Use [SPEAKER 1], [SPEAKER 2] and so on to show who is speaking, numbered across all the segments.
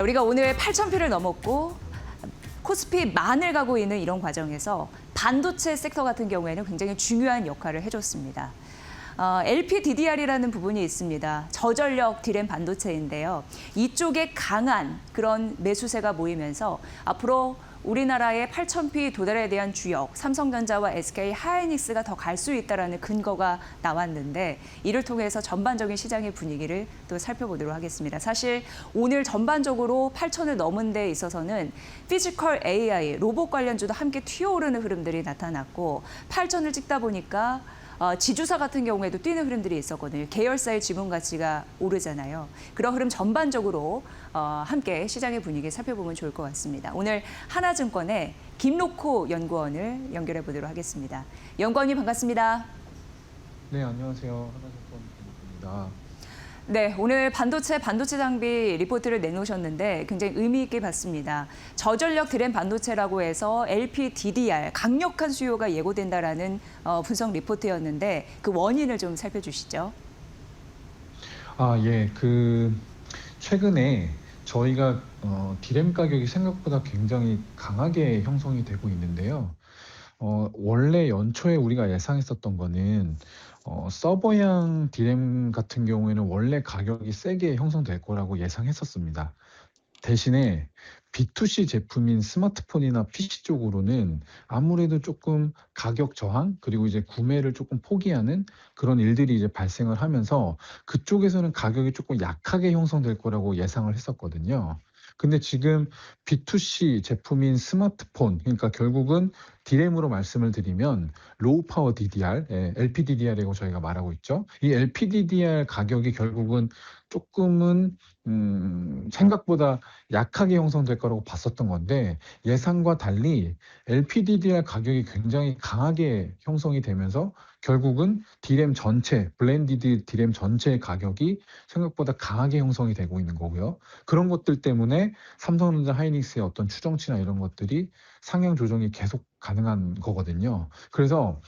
[SPEAKER 1] 우리가 오늘 8,000표를 넘었고 코스피 만을 가고 있는 이런 과정에서 반도체 섹터 같은 경우에는 굉장히 중요한 역할을 해줬습니다. LPDDR이라는 부분이 있습니다. 저전력 D램 반도체인데요. 이쪽에 강한 그런 매수세가 모이면서 앞으로 우리나라의 8,000피 도달에 대한 주역, 삼성전자와 SK 하이닉스가 더 갈 수 있다는 근거가 나왔는데 이를 통해서 전반적인 시장의 분위기를 또 살펴보도록 하겠습니다. 사실 오늘 전반적으로 8,000을 넘은 데 있어서는 피지컬 AI, 로봇 관련주도 함께 튀어오르는 흐름들이 나타났고 8,000을 찍다 보니까 지주사 같은 경우에도 뛰는 흐름들이 있었거든요. 계열사의 지분 가치가 오르잖아요. 그런 흐름 전반적으로 함께 시장의 분위기 살펴보면 좋을 것 같습니다. 오늘 하나증권의 김로코 연구원을 연결해 보도록 하겠습니다. 연구원님 반갑습니다.
[SPEAKER 2] 네, 안녕하세요. 하나증권 김로코입니다.
[SPEAKER 1] 네, 오늘 반도체 장비 리포트를 내놓으셨는데 굉장히 의미 있게 봤습니다. 저전력 드램 반도체라고 해서 LPDDR, 강력한 수요가 예고된다라는 분석 리포트였는데 그 원인을 좀 살펴주시죠.
[SPEAKER 2] 예, 최근에 저희가 디램 가격이 생각보다 굉장히 강하게 형성이 되고 있는데요. 원래 연초에 우리가 예상했었던 거는 서버형 디램 같은 경우에는 원래 가격이 세게 형성될 거라고 예상했었습니다. 대신에 B2C 제품인 스마트폰이나 PC 쪽으로는 아무래도 조금 가격 저항, 그리고 이제 구매를 조금 포기하는 그런 일들이 이제 발생을 하면서 그쪽에서는 가격이 조금 약하게 형성될 거라고 예상을 했었거든요. 근데 지금 B2C 제품인 스마트폰, 그러니까 결국은 D램으로 말씀을 드리면 로우 파워 DDR, LPDDR이라고 저희가 말하고 있죠. 이 LPDDR 가격이 결국은 조금은 생각보다 약하게 형성될 거라고 봤었던 건데 예상과 달리 LPDDR 가격이 굉장히 강하게 형성이 되면서 결국은 D램 전체, 블렌디드 D램 전체의 가격이 생각보다 강하게 형성이 되고 있는 거고요. 그런 것들 때문에 삼성전자 하이닉스의 어떤 추정치나 이런 것들이 상향 조정이 계속 가능한 거거든요. 그래서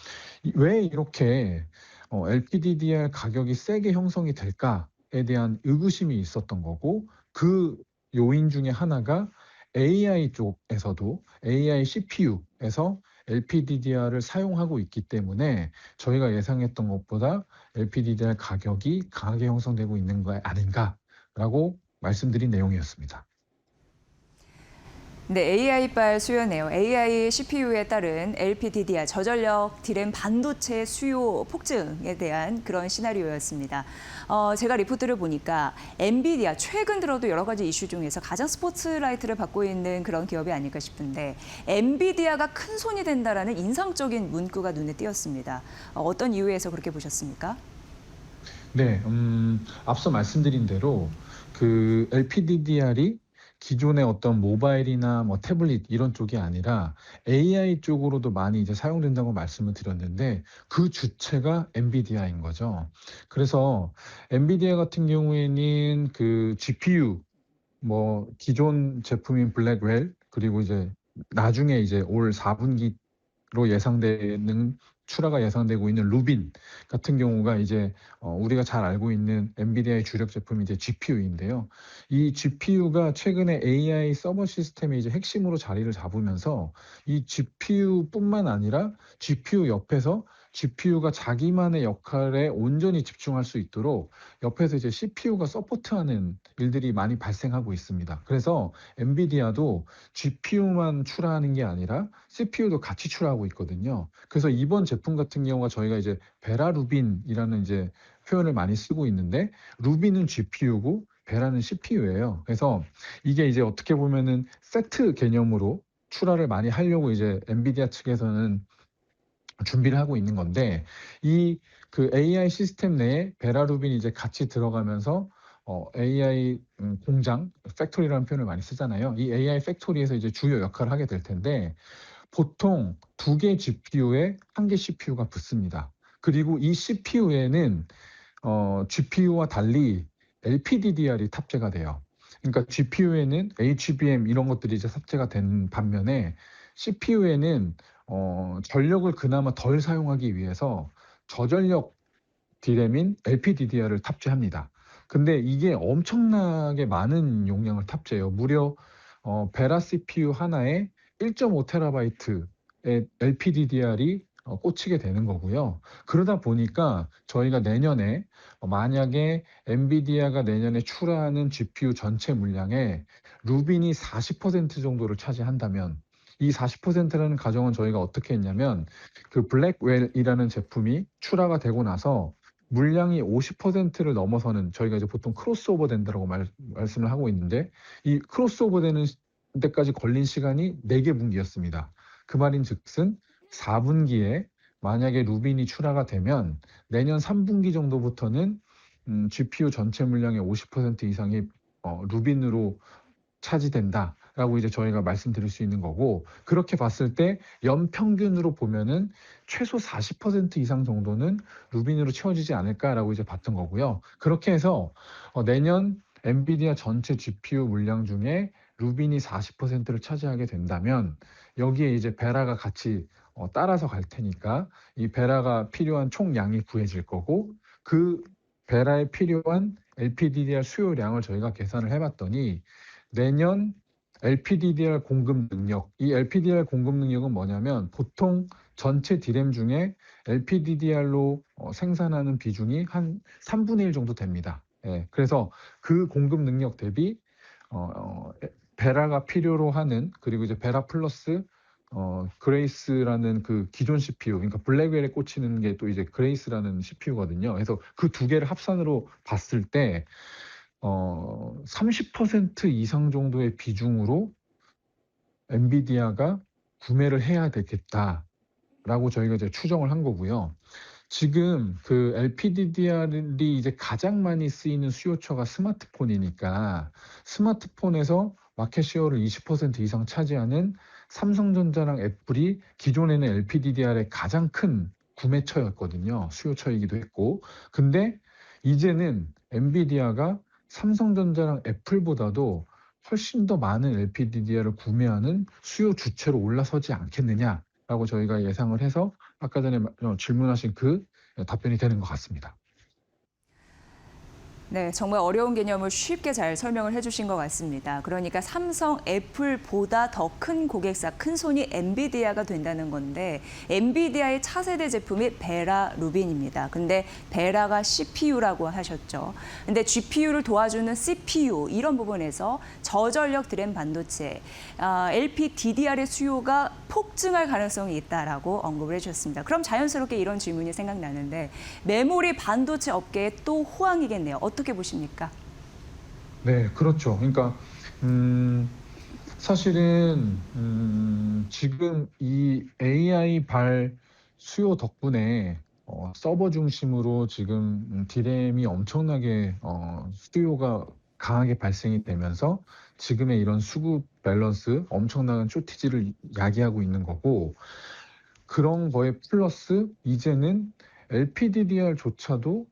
[SPEAKER 2] 왜 이렇게 LPDDR 가격이 세게 형성이 될까에 대한 의구심이 있었던 거고 그 요인 중에 하나가 AI 쪽에서도 AI CPU에서 LPDDR을 사용하고 있기 때문에 저희가 예상했던 것보다 LPDDR 가격이 강하게 형성되고 있는 거 아닌가라고 말씀드린 내용이었습니다.
[SPEAKER 1] 네, AI발 수요네요. AI CPU에 따른 LPDDR, 저전력 D램 반도체 수요 폭증에 대한 그런 시나리오였습니다. 제가 리포트를 보니까 엔비디아, 최근 들어도 여러 가지 이슈 중에서 가장 스포트라이트를 받고 있는 그런 기업이 아닐까 싶은데 엔비디아가 큰 손이 된다라는 인상적인 문구가 눈에 띄었습니다. 어떤 이유에서 그렇게 보셨습니까?
[SPEAKER 2] 네, 앞서 말씀드린 대로 그 LPDDR이 기존의 어떤 모바일이나 뭐 태블릿 이런 쪽이 아니라 AI 쪽으로도 많이 이제 사용된다고 말씀을 드렸는데 그 주체가 엔비디아인 거죠. 그래서 엔비디아 같은 경우에는 그 GPU 뭐 기존 제품인 블랙웰 그리고 이제 나중에 이제 올 4분기로 예상되는 출하가 예상되고 있는 루빈 같은 경우가 이제 우리가 잘 알고 있는 엔비디아의 주력 제품이 이제 GPU인데요. 이 GPU가 최근에 AI 서버 시스템의 이제 핵심으로 자리를 잡으면서 이 GPU뿐만 아니라 GPU 옆에서 GPU가 자기만의 역할에 온전히 집중할 수 있도록 옆에서 이제 CPU가 서포트하는 일들이 많이 발생하고 있습니다. 그래서 엔비디아도 GPU만 출하하는 게 아니라 CPU도 같이 출하하고 있거든요. 그래서 이번 제품 같은 경우가 저희가 이제 베라 루빈이라는 이제 표현을 많이 쓰고 있는데 루빈은 GPU고 베라는 CPU예요. 그래서 이게 이제 어떻게 보면은 세트 개념으로 출하를 많이 하려고 이제 엔비디아 측에서는 준비를 하고 있는 건데 이 그 AI 시스템 내에 베라루빈이 이제 같이 들어가면서 AI 공장 팩토리라는 표현을 많이 쓰잖아요. 이 AI 팩토리에서 이제 주요 역할을 하게 될 텐데 보통 2개 GPU에 1개 CPU가 붙습니다. 그리고 이 CPU에는 GPU와 달리 LPDDR이 탑재가 돼요. 그러니까 GPU에는 HBM 이런 것들이 이제 탑재가 된 반면에 CPU에는 전력을 그나마 덜 사용하기 위해서 저전력 D램인 LPDDR을 탑재합니다. 근데 이게 엄청나게 많은 용량을 탑재해요. 무려 베라 CPU 하나에 1.5 테라바이트의 LPDDR이 꽂히게 되는 거고요. 그러다 보니까 저희가 내년에 만약에 엔비디아가 내년에 출하하는 GPU 전체 물량의 루빈이 40% 정도를 차지한다면, 이 40%라는 가정은 저희가 어떻게 했냐면 그 블랙웰이라는 제품이 출하가 되고 나서 물량이 50%를 넘어서는, 저희가 이제 보통 크로스오버 된다고 말씀을 하고 있는데, 이 크로스오버 되는 데까지 걸린 시간이 4개 분기였습니다. 그 말인즉슨 4분기에 만약에 루빈이 출하가 되면 내년 3분기 정도부터는 GPU 전체 물량의 50% 이상이 루빈으로 차지된다라고 이제 저희가 말씀드릴 수 있는 거고, 그렇게 봤을 때 연평균으로 보면은 최소 40% 이상 정도는 루빈으로 채워지지 않을까라고 이제 봤던 거고요. 그렇게 해서 내년 엔비디아 전체 GPU 물량 중에 루빈이 40%를 차지하게 된다면 여기에 이제 베라가 같이 따라서 갈 테니까 이 베라가 필요한 총량이 구해질 거고, 그 베라에 필요한 LPDDR 수요량을 저희가 계산을 해봤더니 내년 LPDDR 공급 능력, 이 LPDDR 공급 능력은 뭐냐면 보통 전체 D램 중에 LPDDR로 생산하는 비중이 한 3분의 1 정도 됩니다. 예, 그래서 그 공급 능력 대비 베라가 필요로 하는, 그리고 이제 베라 플러스 그레이스라는 그 기존 CPU, 그러니까 블랙웰에 꽂히는 게 또 이제 그레이스라는 CPU거든요. 그래서 그 두 개를 합산으로 봤을 때 30% 이상 정도의 비중으로 엔비디아가 구매를 해야 되겠다라고 저희가 이제 추정을 한 거고요. 지금 그 LPDDR이 이제 가장 많이 쓰이는 수요처가 스마트폰이니까 스마트폰에서 마켓 시어를 20% 이상 차지하는 삼성전자랑 애플이 기존에는 LPDDR의 가장 큰 구매처였거든요. 수요처이기도 했고. 근데 이제는 엔비디아가 삼성전자랑 애플보다도 훨씬 더 많은 LPDDR을 구매하는 수요 주체로 올라서지 않겠느냐라고 저희가 예상을 해서 아까 전에 질문하신 그 답변이 되는 것 같습니다.
[SPEAKER 1] 네, 정말 어려운 개념을 쉽게 잘 설명을 해주신 것 같습니다. 그러니까 삼성, 애플보다 더 큰 고객사, 큰 손이 엔비디아가 된다는 건데, 엔비디아의 차세대 제품이 베라 루빈입니다. 근데 베라가 CPU라고 하셨죠. 근데 GPU를 도와주는 CPU, 이런 부분에서 저전력 드램 반도체, LPDDR의 수요가 폭증할 가능성이 있다라고 언급을 해주셨습니다. 그럼 자연스럽게 이런 질문이 생각나는데, 메모리 반도체 업계의 또 호황이겠네요. 어떻게 보십니까?
[SPEAKER 2] 네, 그렇죠. 그러니까 사실은 지금 이 AI 발 수요 덕분에 서버 중심으로 지금 D램이 엄청나게 수요가 강하게 발생이 되면서 지금의 이런 수급 밸런스, 엄청난 쇼티지를 야기하고 있는 거고, 그런 거에 플러스 이제는 LPDDR조차도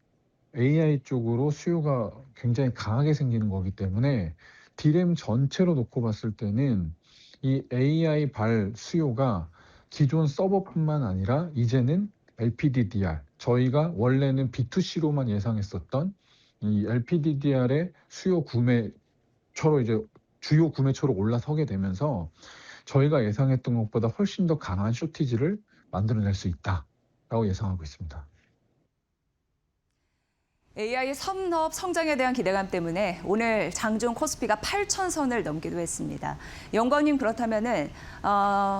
[SPEAKER 2] AI 쪽으로 수요가 굉장히 강하게 생기는 거기 때문에 D램 전체로 놓고 봤을 때는 이 AI 발 수요가 기존 서버뿐만 아니라 이제는 LPDDR, 저희가 원래는 B2C로만 예상했었던 이 LPDDR의 수요 구매처로 이제 주요 구매처로 올라서게 되면서 저희가 예상했던 것보다 훨씬 더 강한 쇼티지를 만들어낼 수 있다라고 예상하고 있습니다.
[SPEAKER 1] AI의 산업 성장에 대한 기대감 때문에 오늘 장중 코스피가 8,000선을 넘기도 했습니다. 영광님, 그렇다면은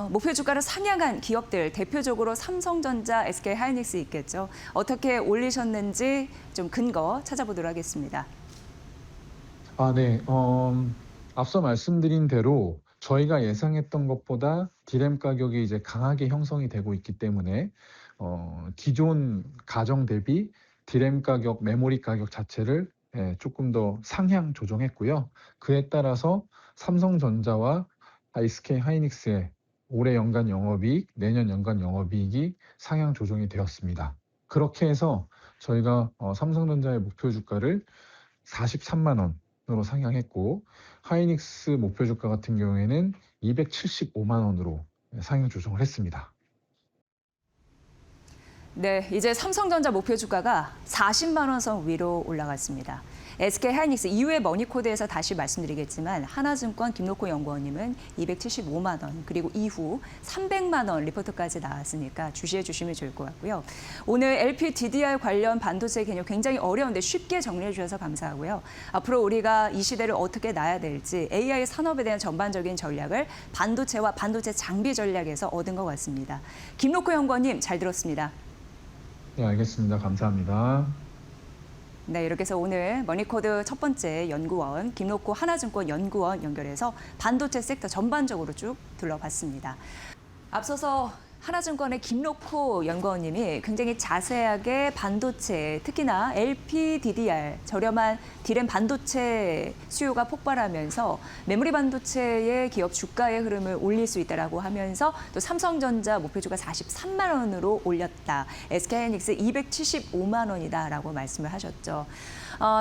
[SPEAKER 1] 목표 주가를 상향한 기업들, 대표적으로 삼성전자, SK하이닉스 있겠죠. 어떻게 올리셨는지 좀 근거 찾아보도록 하겠습니다.
[SPEAKER 2] 네. 앞서 말씀드린 대로 저희가 예상했던 것보다 D램 가격이 이제 강하게 형성이 되고 있기 때문에 기존 가정 대비 D램 가격, 메모리 가격 자체를 조금 더 상향 조정했고요. 그에 따라서 삼성전자와 SK 하이닉스의 올해 연간 영업이익, 내년 연간 영업이익이 상향 조정이 되었습니다. 그렇게 해서 저희가 삼성전자의 목표 주가를 43만 원으로 상향했고, 하이닉스 목표 주가 같은 경우에는 275만 원으로 상향 조정을 했습니다.
[SPEAKER 1] 네, 이제 삼성전자 목표 주가가 40만 원 선 위로 올라갔습니다. SK하이닉스 이후에 머니코드에서 다시 말씀드리겠지만 하나증권 김록호 연구원님은 275만 원 그리고 이후 300만 원 리포트까지 나왔으니까 주시해 주시면 좋을 것 같고요. 오늘 LPDDR 관련 반도체 개념 굉장히 어려운데 쉽게 정리해 주셔서 감사하고요. 앞으로 우리가 이 시대를 어떻게 놔야 될지 AI 산업에 대한 전반적인 전략을 반도체와 반도체 장비 전략에서 얻은 것 같습니다. 김록호 연구원님 잘 들었습니다.
[SPEAKER 2] 네, 알겠습니다. 감사합니다.
[SPEAKER 1] 네, 이렇게 해서 오늘 머니코드 첫 번째 연구원, 김록호 하나증권 연구원 연결해서 반도체 섹터 전반적으로 쭉 둘러봤습니다. 앞서서 하나증권의 김록호 연구원님이 굉장히 자세하게 반도체, 특히나 LPDDR, 저렴한 D램 반도체 수요가 폭발하면서 메모리 반도체의 기업 주가의 흐름을 올릴 수 있다라고 하면서 또 삼성전자 목표주가 43만 원으로 올렸다. SK하이닉스 275만 원이다라고 말씀을 하셨죠.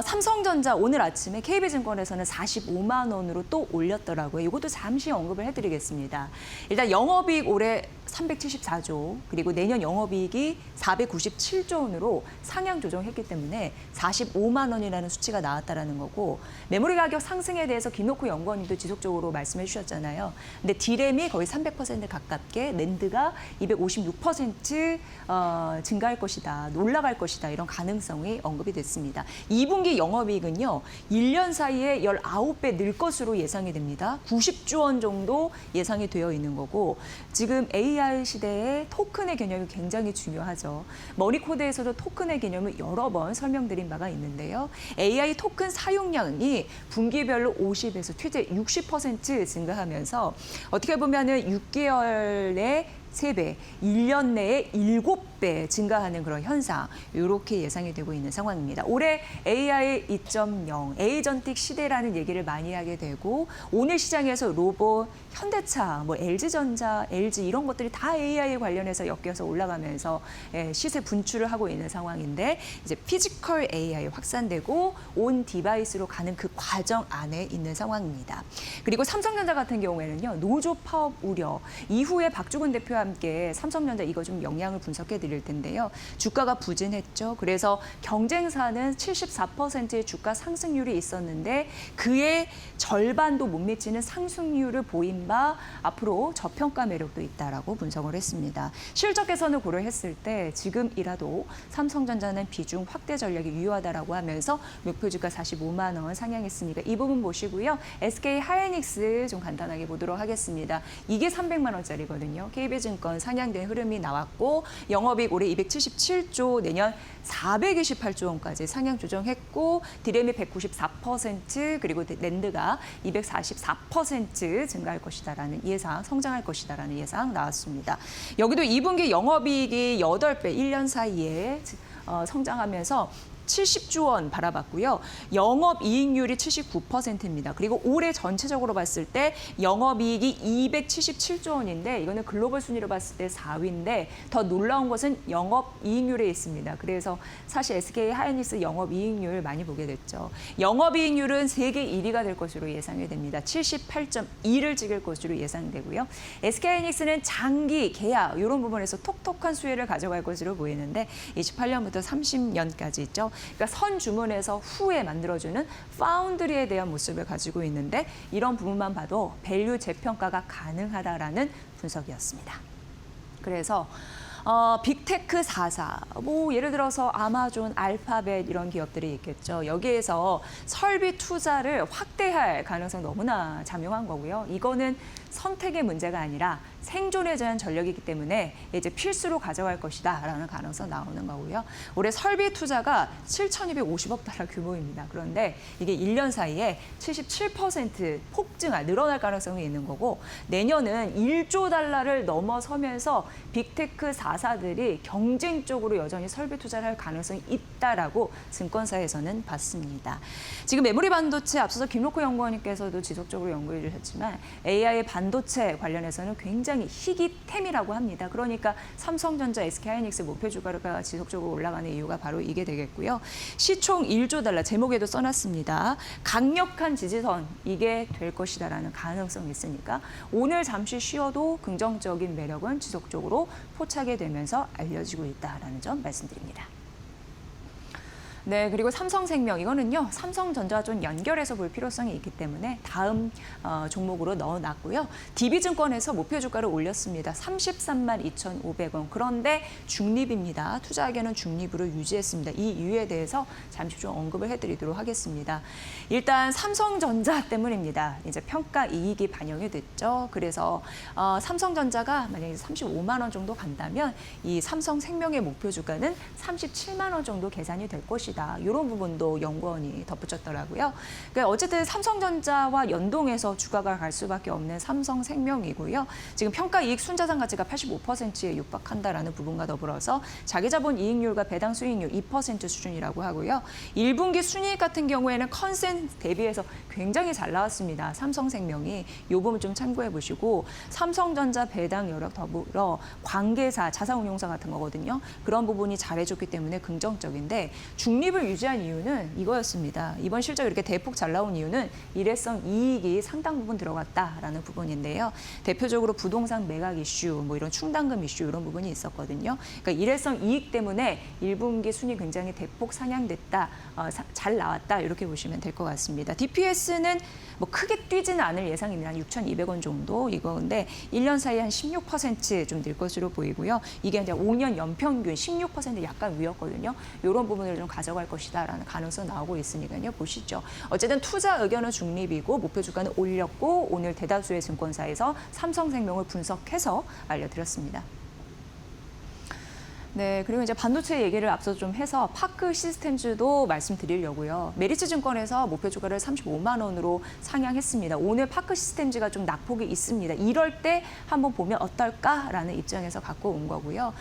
[SPEAKER 1] 삼성전자 오늘 아침에 KB증권에서는 45만 원으로 또 올렸더라고요. 이것도 잠시 언급을 해드리겠습니다. 일단 영업이익 올해 374조, 그리고 내년 영업이익이 497조 원으로 상향 조정했기 때문에 45만 원이라는 수치가 나왔다라는 거고, 메모리 가격 상승에 대해서 김록호 연구원님도 지속적으로 말씀해 주셨잖아요. 근데 D램이 거의 300% 가깝게, 낸드가 256% 증가할 것이다, 올라갈 것이다, 이런 가능성이 언급이 됐습니다. 2분기 영업이익은요, 1년 사이에 19배 늘 것으로 예상이 됩니다. 90조 원 정도 예상이 되어 있는 거고, 지금 AI 시대에 토큰의 개념이 굉장히 중요하죠. 머니코드에서도 토큰의 개념을 여러 번 설명드린 바가 있는데요. AI 토큰 사용량이 분기별로 50에서 최대 60% 증가하면서 어떻게 보면은 6개월에 3배, 1년 내에 7배 증가하는 그런 현상, 이렇게 예상이 되고 있는 상황입니다. 올해 AI 2.0, 에이전틱 시대라는 얘기를 많이 하게 되고, 오늘 시장에서 로봇, 현대차, LG전자, LG 이런 것들이 다 AI 관련해서 엮여서 올라가면서 시세 분출을 하고 있는 상황인데, 이제 피지컬 AI 확산되고 온 디바이스로 가는 그 과정 안에 있는 상황입니다. 그리고 삼성전자 같은 경우에는요, 노조 파업 우려, 이후에 박주근 대표와 함께 삼성전자 이거 좀 영향을 분석해 드릴 텐데요. 주가가 부진했죠. 그래서 경쟁사는 74%의 주가 상승률이 있었는데 그의 절반도 못 미치는 상승률을 보인 바 앞으로 저평가 매력도 있다라고 분석을 했습니다. 실적 개선을 고려했을 때 지금이라도 삼성전자는 비중 확대 전략이 유효하다라고 하면서 목표 주가 45만 원 상향했으니까 이 부분 보시고요. SK하이닉스 좀 간단하게 보도록 하겠습니다. 이게 300만 원짜리거든요. KB증권 상향된 흐름이 나왔고, 영업이익 올해 277조, 내년 428조 원까지 상향 조정했고, D램이 194%, 그리고 낸드가 244% 증가할 것이다라는 예상, 성장할 것이다라는 예상 나왔습니다. 여기도 2분기 영업이익이 8배, 1년 사이에 성장하면서 70조 원 바라봤고요. 영업이익률이 79%입니다. 그리고 올해 전체적으로 봤을 때 영업이익이 277조 원인데 이거는 글로벌 순위로 봤을 때 4위인데 더 놀라운 것은 영업이익률에 있습니다. 그래서 사실 SK하이닉스 영업이익률 많이 보게 됐죠. 영업이익률은 세계 1위가 될 것으로 예상이 됩니다. 78.2를 찍을 것으로 예상되고요. SK하이닉스는 장기, 계약 이런 부분에서 톡톡한 수혜를 가져갈 것으로 보이는데 28년부터 30년까지 있죠. 그러니까 선 주문에서 후에 만들어주는 파운드리에 대한 모습을 가지고 있는데 이런 부분만 봐도 밸류 재평가가 가능하다라는 분석이었습니다. 그래서 빅테크 4사, 예를 들어서 아마존, 알파벳 이런 기업들이 있겠죠. 여기에서 설비 투자를 확대할 가능성 너무나 자명한 거고요. 이거는 선택의 문제가 아니라 생존에 대한 전략이기 때문에 이제 필수로 가져갈 것이다라는 가능성 나오는 거고요. 올해 설비 투자가 7,250억 달러 규모입니다. 그런데 이게 1년 사이에 77% 폭증, 늘어날 가능성이 있는 거고, 내년은 1조 달러를 넘어서면서 빅테크 4사들이 경쟁적으로 여전히 설비 투자를 할 가능성이 있다라고 증권사에서는 봤습니다. 지금 메모리 반도체 앞서서 김록호 연구원님께서도 지속적으로 연구해 주셨지만 AI 반도체 관련해서는 굉장히 희귀템이라고 합니다. 그러니까 삼성전자, SK하이닉스 목표 주가가 지속적으로 올라가는 이유가 바로 이게 되겠고요. 시총 1조 달러, 제목에도 써놨습니다. 강력한 지지선, 이게 될 것이다라는 가능성이 있으니까 오늘 잠시 쉬어도 긍정적인 매력은 지속적으로 포착이 되면서 알려지고 있다라는 점 말씀드립니다. 네, 그리고 삼성생명 이거는요. 삼성전자와 좀 연결해서 볼 필요성이 있기 때문에 다음 종목으로 넣어놨고요. DB증권에서 목표 주가를 올렸습니다. 33만 2,500원. 그런데 중립입니다. 투자하기에는 중립으로 유지했습니다. 이 이유에 대해서 잠시 좀 언급을 해드리도록 하겠습니다. 일단 삼성전자 때문입니다. 이제 평가 이익이 반영이 됐죠. 그래서 삼성전자가 만약에 35만 원 정도 간다면 이 삼성생명의 목표 주가는 37만 원 정도 계산이 될 것이다. 이런 부분도 연구원이 덧붙였더라고요. 그러니까 어쨌든 삼성전자와 연동해서 주가가 갈 수밖에 없는 삼성생명이고요. 지금 평가이익 순자산 가치가 85%에 육박한다라는 부분과 더불어서 자기자본 이익률과 배당 수익률 2% 수준이라고 하고요. 1분기 순이익 같은 경우에는 컨센 대비해서 굉장히 잘 나왔습니다. 삼성생명이 이 부분 좀 참고해 보시고 삼성전자 배당 여력 더불어 관계사, 자산운용사 같은 거거든요. 그런 부분이 잘해줬기 때문에 긍정적인데 중립을 유지한 이유는 이거였습니다. 이번 실적이 이렇게 대폭 잘 나온 이유는 일회성 이익이 상당 부분 들어갔다라는 부분인데요. 대표적으로 부동산 매각 이슈, 뭐 이런 충당금 이슈 이런 부분이 있었거든요. 그러니까 일회성 이익 때문에 1분기 순이 굉장히 대폭 상향됐다, 잘 나왔다 이렇게 보시면 될 것 같습니다. DPS는 뭐 크게 뛰지는 않을 예상입니다. 한 6,200원 정도 이건데 1년 사이에 한 16% 좀 늘 것으로 보이고요. 이게 이제 5년 연평균 16% 약간 위였거든요. 이런 부분을 좀 가져갈 것이다라는 가능성 나오고 있으니까요. 보시죠. 어쨌든 투자 의견은 중립이고 목표 주가는 올렸고 오늘 대다수의 증권사에서 삼성생명을 분석해서 알려드렸습니다. 네, 그리고 이제 반도체 얘기를 앞서 좀 해서 파크 시스템즈도 말씀드리려고요. 메리츠증권에서 목표 주가를 35만 원으로 상향했습니다. 오늘 파크 시스템즈가 좀 낙폭이 있습니다. 이럴 때 한번 보면 어떨까라는 입장에서 갖고 온 거고요.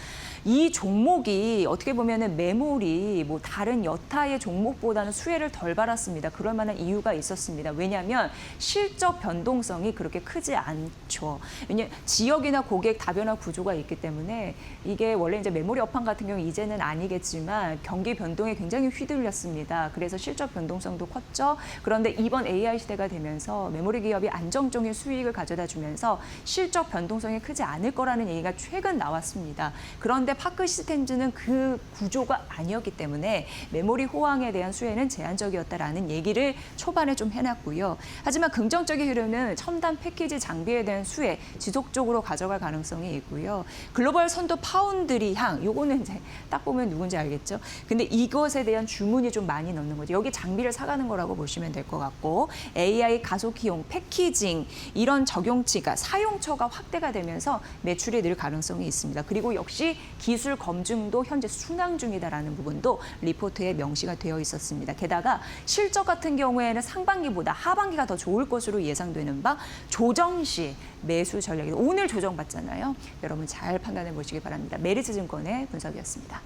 [SPEAKER 1] 이 종목이 어떻게 보면은 메모리 뭐 다른 여타의 종목보다는 수혜를 덜 받았습니다. 그럴 만한 이유가 있었습니다. 왜냐하면 실적 변동성이 그렇게 크지 않죠. 왜냐하면 지역이나 고객 다변화 구조가 있기 때문에 이게 원래 이제 메모리 업황 같은 경우 이제는 아니겠지만 경기 변동에 굉장히 휘둘렸습니다. 그래서 실적 변동성도 컸죠. 그런데 이번 AI 시대가 되면서 메모리 기업이 안정적인 수익을 가져다 주면서 실적 변동성이 크지 않을 거라는 얘기가 최근 나왔습니다. 그런데 파크 시스템즈는 그 구조가 아니었기 때문에 메모리 호황에 대한 수혜는 제한적이었다라는 얘기를 초반에 좀 해놨고요. 하지만 긍정적인 흐름은 첨단 패키지 장비에 대한 수혜 지속적으로 가져갈 가능성이 있고요. 글로벌 선도 파운드리 향 요거는 이제 딱 보면 누군지 알겠죠. 근데 이것에 대한 주문이 좀 많이 넣는 거죠. 여기 장비를 사가는 거라고 보시면 될 것 같고 AI 가속기용 패키징 이런 적용치가 사용처가 확대가 되면서 매출이 늘 가능성이 있습니다. 그리고 역시 기술 검증도 현재 순항 중이다라는 부분도 리포트에 명시가 되어 있었습니다. 게다가 실적 같은 경우에는 상반기보다 하반기가 더 좋을 것으로 예상되는 바 조정 시 매수 전략이 오늘 조정받잖아요. 여러분 잘 판단해 보시기 바랍니다. 메리츠증권의 분석이었습니다.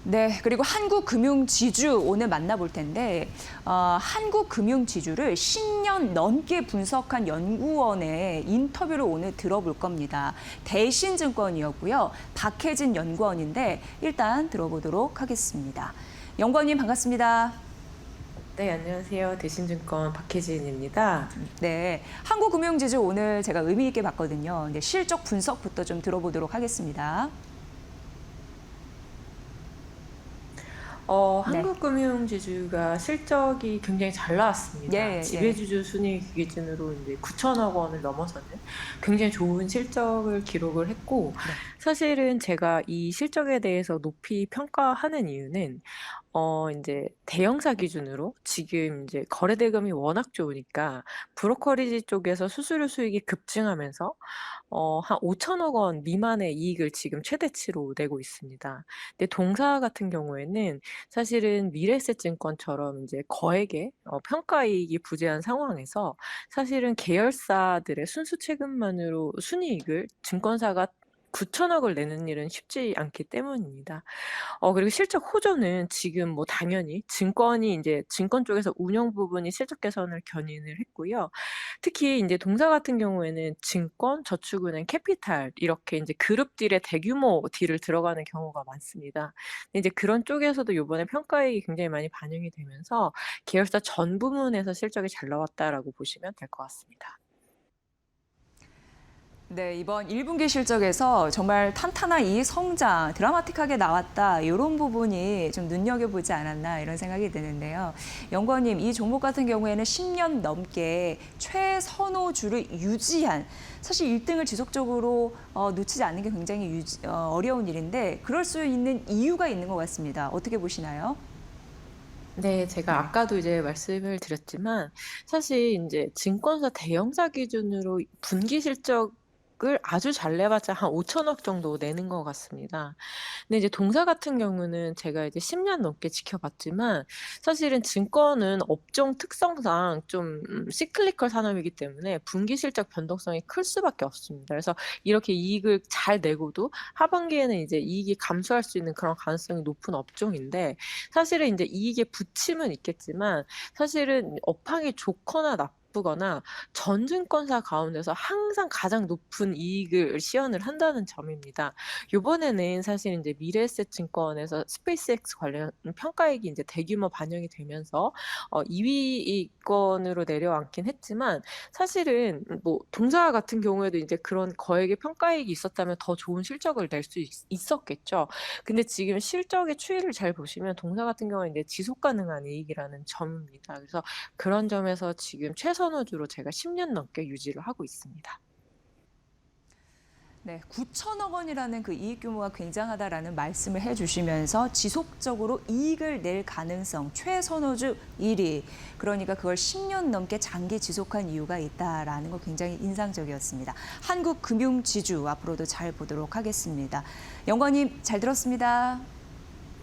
[SPEAKER 1] 네, 그리고 한국금융지주 오늘 만나볼 텐데 한국금융지주를 10년 넘게 분석한 연구원의 인터뷰를 오늘 들어볼 겁니다. 대신증권이었고요. 박혜진 연구원인데 일단 들어보도록 하겠습니다. 연구원님 반갑습니다.
[SPEAKER 3] 네, 안녕하세요. 대신증권 박혜진입니다.
[SPEAKER 1] 네, 한국금융지주 오늘 제가 의미 있게 봤거든요. 근데 실적 분석부터 좀 들어보도록 하겠습니다.
[SPEAKER 3] 한국금융지주가 실적이 굉장히 잘 나왔습니다.
[SPEAKER 1] 예,
[SPEAKER 3] 지배주주 순이익 기준으로 이제 9천억 원을 넘어서는 굉장히 좋은 실적을 기록을 했고, 사실은 제가 이 실적에 대해서 높이 평가하는 이유는 이제 대형사 기준으로 지금 이제 거래대금이 워낙 좋으니까 브로커리지 쪽에서 수수료 수익이 급증하면서 한 5천억 원 미만의 이익을 지금 최대치로 내고 있습니다. 근데 동사 같은 경우에는 사실은 미래에셋증권처럼 이제 거액의 평가이익이 부재한 상황에서 사실은 계열사들의 순수 채권만으로 순이익을 증권사가 9천억을 내는 일은 쉽지 않기 때문입니다. 그리고 실적 호조는 지금 뭐 당연히 증권이 이제 증권 쪽에서 운영 부분이 실적 개선을 견인을 했고요. 특히 이제 동사 같은 경우에는 증권, 저축은행, 캐피탈 이렇게 이제 그룹 딜에 대규모 딜을 들어가는 경우가 많습니다. 근데 이제 그런 쪽에서도 이번에 평가액이 굉장히 많이 반영이 되면서 계열사 전 부문에서 실적이 잘 나왔다라고 보시면 될 것 같습니다.
[SPEAKER 1] 네, 이번 1분기 실적에서 정말 탄탄한 이익 성장, 드라마틱하게 나왔다. 이런 부분이 좀 눈여겨보지 않았나 이런 생각이 드는데요. 연구원님, 이 종목 같은 경우에는 10년 넘게 최선호주를 유지한, 사실 1등을 지속적으로 놓치지 않는 게 굉장히 어려운 일인데 그럴 수 있는 이유가 있는 것 같습니다. 어떻게 보시나요?
[SPEAKER 3] 네, 제가 아까도 이제 말씀을 드렸지만 사실 이제 증권사 대형사 기준으로 분기 실적을 아주 잘 내봤자 한 5천억 정도 내는 것 같습니다. 근데 이제 동사 같은 경우는 제가 이제 10년 넘게 지켜봤지만 사실은 증권은 업종 특성상 좀 시클리컬 산업이기 때문에 분기 실적 변동성이 클 수밖에 없습니다. 그래서 이렇게 이익을 잘 내고도 하반기에는 이제 이익이 감소할 수 있는 그런 가능성이 높은 업종인데 사실은 이제 이익의 부침은 있겠지만 사실은 업황이 좋거나 나쁘거나 전 증권사 가운데서 항상 가장 높은 이익을 시현을 한다는 점입니다. 요번에는 사실 이제 미래에셋증권에서 스페이스X 관련 평가액이 이제 대규모 반영이 되면서 2위권으로 내려앉긴 했지만 사실은 뭐 동사 같은 경우에도 이제 그런 거액의 평가액이 있었다면 더 좋은 실적을 낼 수 있었겠죠. 근데 지금 실적의 추이를 잘 보시면 동사 같은 경우는 이제 지속 가능한 이익이라는 점입니다. 그래서 그런 점에서 지금 최선호주로 제가 10년 넘게 유지를 하고 있습니다.
[SPEAKER 1] 네, 9천억 원이라는 그 이익 규모가 굉장하다라는 말씀을 해주시면서 지속적으로 이익을 낼 가능성 최선호주 1위. 그러니까 그걸 10년 넘게 장기 지속한 이유가 있다라는 거 굉장히 인상적이었습니다. 한국금융지주 앞으로도 잘 보도록 하겠습니다. 연구원님 잘 들었습니다.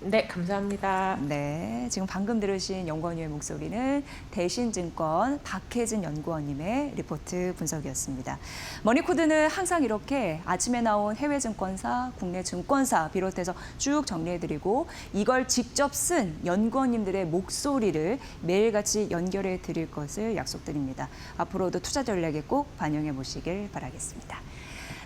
[SPEAKER 3] 네, 감사합니다.
[SPEAKER 1] 네, 지금 방금 들으신 연구원님의 목소리는 대신증권 박혜진 연구원님의 리포트 분석이었습니다. 머니코드는 항상 이렇게 아침에 나온 해외 증권사, 국내 증권사 비롯해서 쭉 정리해드리고 이걸 직접 쓴 연구원님들의 목소리를 매일같이 연결해 드릴 것을 약속드립니다. 앞으로도 투자 전략에 꼭 반영해 보시길 바라겠습니다.